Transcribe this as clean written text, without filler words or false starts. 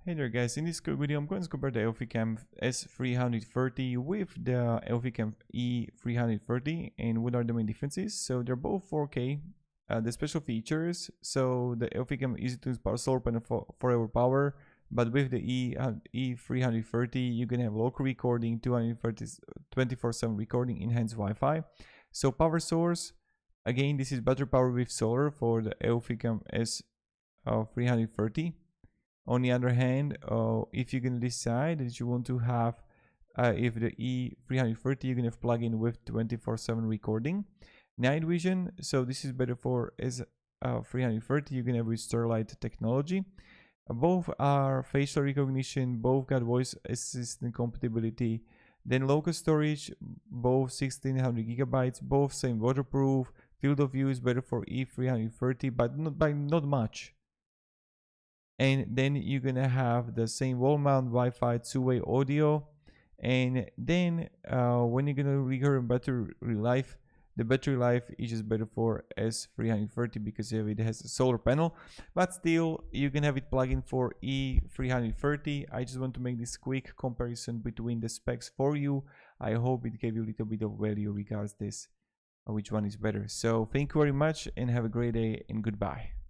Hey there guys, in this quick video I'm going to compare the EufyCam S330 with the EufyCam E330 and what are the main differences. So they're both 4K. The special features, so the EufyCam easy to install solar panel for forever power, but with the E330 you can have local recording, 24/7 recording, enhanced Wi-Fi. So power source, again this is battery power with solar for the EufyCam S330. On the other hand, if you're going to decide that you want to have, if the E330, you're going to plug in with 24/7 recording. Night vision, so this is better for S330, you can have with Starlight technology. Both are facial recognition, both got voice assistant compatibility. Then local storage, both 1600 gigabytes, both same waterproof. Field of view is better for E330, but not much. And then you're gonna have the same wall mount Wi-Fi, two-way audio. And then when you're gonna record battery life, the battery life is just better for S330 because it has a solar panel, but still you can have it plug in for E330. I just want to make this quick comparison between the specs for you. I hope it gave you a little bit of value regards this, which one is better. So thank you very much and have a great day and goodbye.